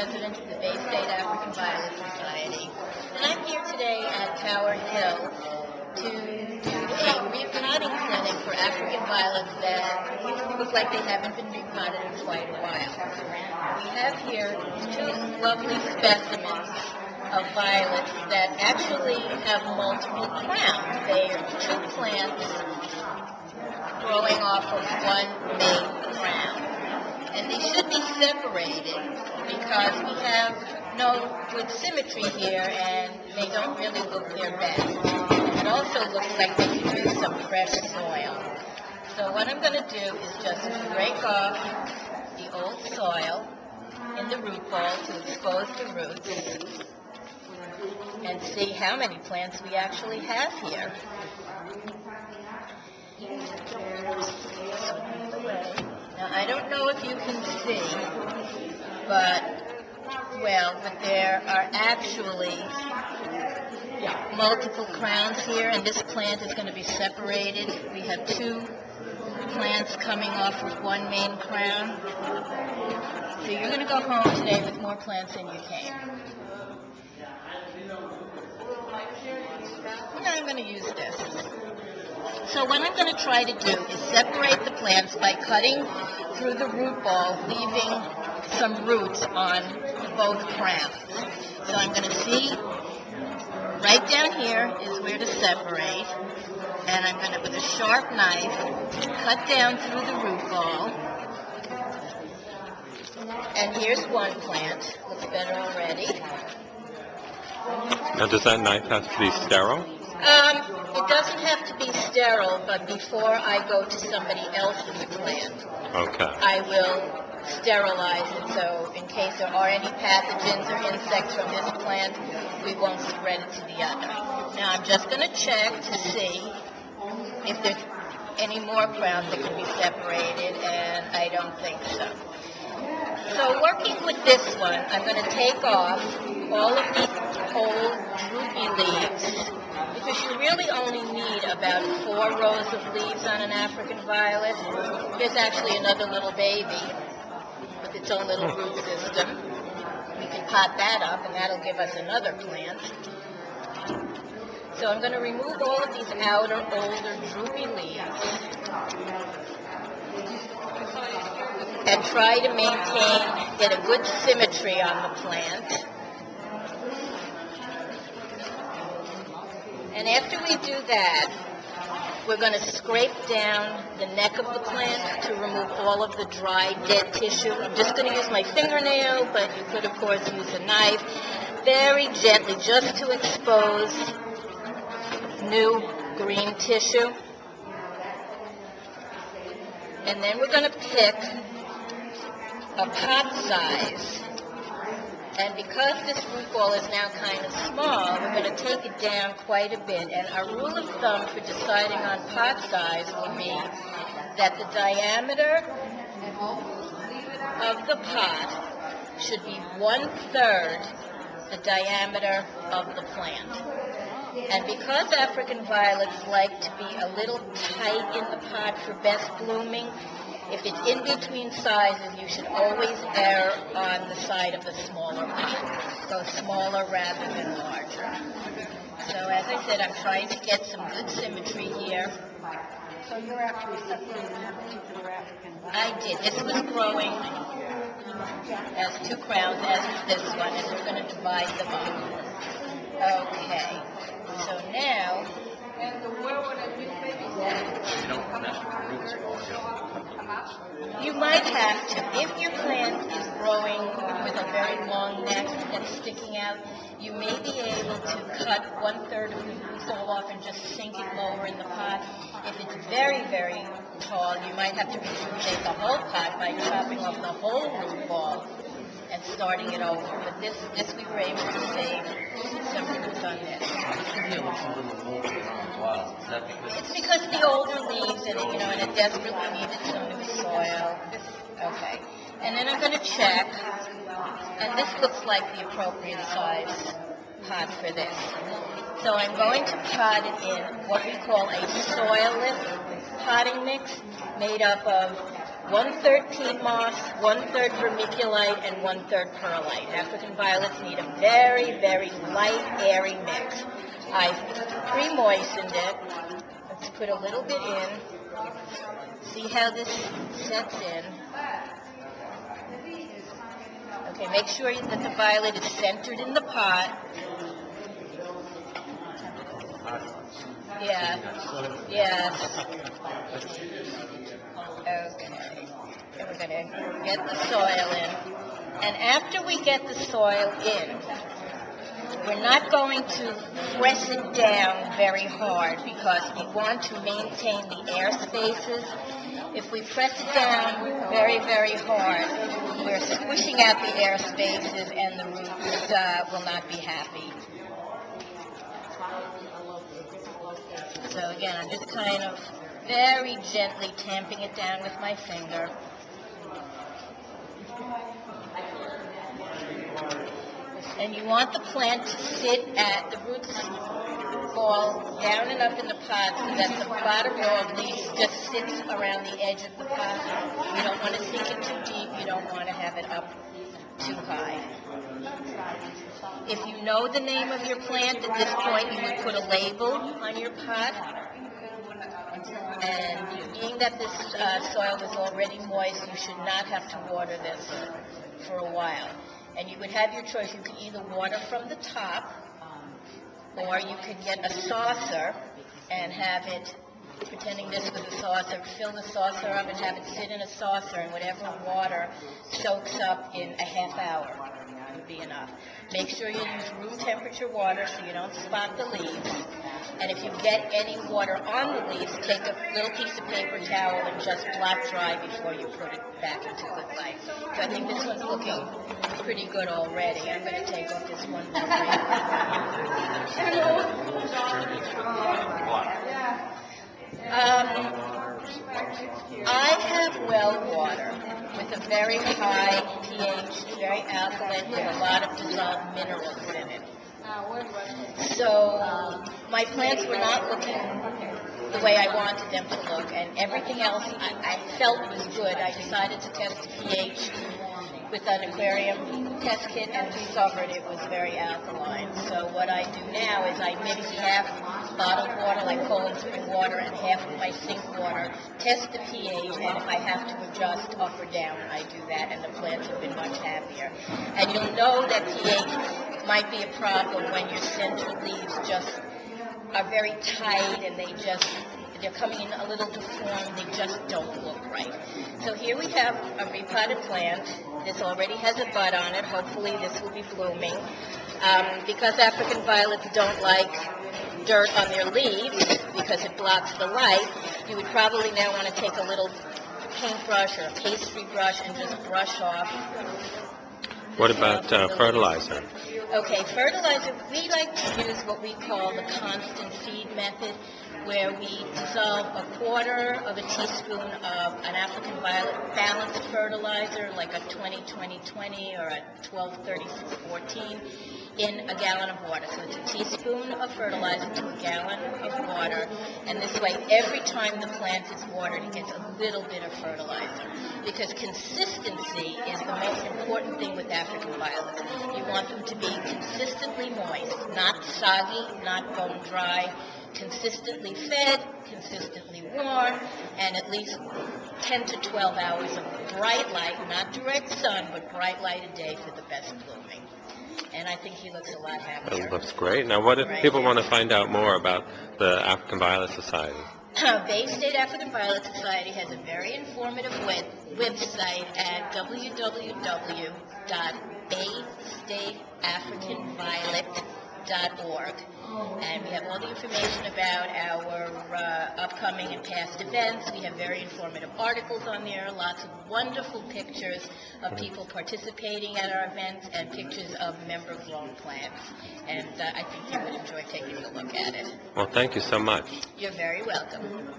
president of the Bay State African Violet Society, and I'm here today at Tower Hill to do a repotting clinic for African violets that look like they haven't been repotted in quite a while. We have here two lovely specimens of violets that actually have multiple crowns. They are two plants growing off of one main crown. And they should be separated because we have no good symmetry here and they don't really look their best. It also looks like they could use some fresh soil. So what I'm going to do is just break off the old soil in the root ball to expose the roots and see how many plants we actually have here. Now, I don't know if you can see, but there are actually multiple crowns here, and this plant is going to be separated. We have two plants coming off with one main crown. So you're going to go home today with more plants than you came. No, I'm going to use this. So what I'm going to try to do is separate the plants by cutting through the root ball, leaving some roots on both crowns. So I'm going to see right down here is where to separate, and I'm going to, with a sharp knife, cut down through the root ball. And here's one plant. Looks better already. Now, does that knife have to be sterile? It doesn't have to be sterile, but before I go to somebody else's plant, I will sterilize it, so in case there are any pathogens or insects from this plant, we won't spread it to the other. Now I'm just going to check to see if there's any more crowns that can be separated, and I don't think so. So working with this one, I'm going to take off all of these old droopy leaves, because you really only need about 4 rows of leaves on an African violet. There's actually another little baby with its own little root system. We can pot that up, and that'll give us another plant. So I'm going to remove all of these outer, older, droopy leaves and try to get a good symmetry on the plant. And after we do that, we're going to scrape down the neck of the plant to remove all of the dry, dead tissue. I'm just going to use my fingernail, but you could, of course, use a knife. Very gently, just to expose new green tissue. And then we're going to pick a pot size. And because this root ball is now kind of small, we're going to take it down quite a bit. And our rule of thumb for deciding on pot size will be that the diameter of the pot should be 1/3 the diameter of the plant. And because African violets like to be a little tight in the pot for best blooming, if it's in between sizes, you should always err on the side of the smaller pot. Go smaller rather than larger. So as I said, I'm trying to get some good symmetry here. So you're actually separating that particular African violet? I did. This was growing as 2 crowns, as is this one, and we're going to divide them up. Okay. So now, you might have to. If your plant is growing with a very long neck that's sticking out, you may be able to cut 1/3 of the roots all off and just sink it lower in the pot. If it's very, very tall, you might have to rejuvenate the whole pot by chopping off the whole root ball and starting it over. But this we were able to save some roots on this. It's because the older leaves and it desperately needed some new soil. Okay. And then I'm going to check, and this looks like the appropriate size pot for this. So I'm going to pot it in what we call a soilless potting mix, made up of 1/3 peat moss, 1/3 vermiculite, and 1/3 perlite. African violets need a very, very light, airy mix. I pre-moistened it. Let's put a little bit in. See how this sets in. Okay, make sure that the violet is centered in the pot. Yeah. Yes. Okay. And we're going to get the soil in. And after we get the soil in, we're not going to press it down very hard because we want to maintain the air spaces. If we press it down very, very hard, we're squishing out the air spaces and the roots will not be happy. So again, I'm just kind of very gently tamping it down with my finger. And you want the plant to sit at the roots fall down and up in the pot so that the bottom row of leaves just sits around the edge of the pot. You don't want to sink it too deep. You don't want to have it up too high. If you know the name of your plant, at this point you would put a label on your pot. And being that this soil is already moist, you should not have to water this for a while. And you would have your choice. You could either water from the top, or you could get a saucer and have it, pretending this was a saucer, fill the saucer up and have it sit in a saucer, and whatever water soaks up in a half hour would be enough. Make sure you use room temperature water so you don't spot the leaves. And if you get any water on the leaves, take a little piece of paper towel and just blot dry before you put it back into the light. So I think this one's looking pretty good already. I'm going to take off this one more. I have well water with a very high pH, very alkaline, with a lot of dissolved minerals in it. So my plants were not looking the way I wanted them to look, and everything else I felt was good. I decided to test the pH with an aquarium test kit and discovered it was very alkaline. So what I do now is I mix half bottled water, like Poland spring water, and half of my sink water, test the pH, and if I have to adjust up or down, I do that, and the plants have been much happier. And you'll know that pH might be a problem when your center leaves just are very tight and they're coming in a little deformed, they just don't look right. So here we have a repotted plant. This already has a bud on it. Hopefully this will be blooming. Because African violets don't like dirt on their leaves because it blocks the light, you would probably now want to take a little paintbrush or a pastry brush and just brush off. What about fertilizer? Okay, fertilizer, we like to use what we call the constant feed method, where we dissolve 1/4 of a teaspoon of an African violet balanced fertilizer, like a 20-20-20 or a 12-36-14, in a gallon of water. So it's a teaspoon of fertilizer to a gallon of water, and this way every time the plant is watered it gets a little bit of fertilizer, because consistency is the most important thing with African violets. You want them to be consistently moist, not soggy, not bone dry, consistently fed, consistently warm, and at least 10 to 12 hours of bright light, not direct sun, but bright light a day for the best blooming. And I think he looks a lot happier. It looks great. Now, what if people want to find out more about the African Violet Society? Bay State African Violet Society has a very informative website at www.baystateafricanviolet.org. And we have all the information about our upcoming and past events. We have very informative articles on there, lots of wonderful pictures of people participating at our events, and pictures of member-grown plants. And I think you would enjoy taking a look at it. Well, thank you so much. You're very welcome.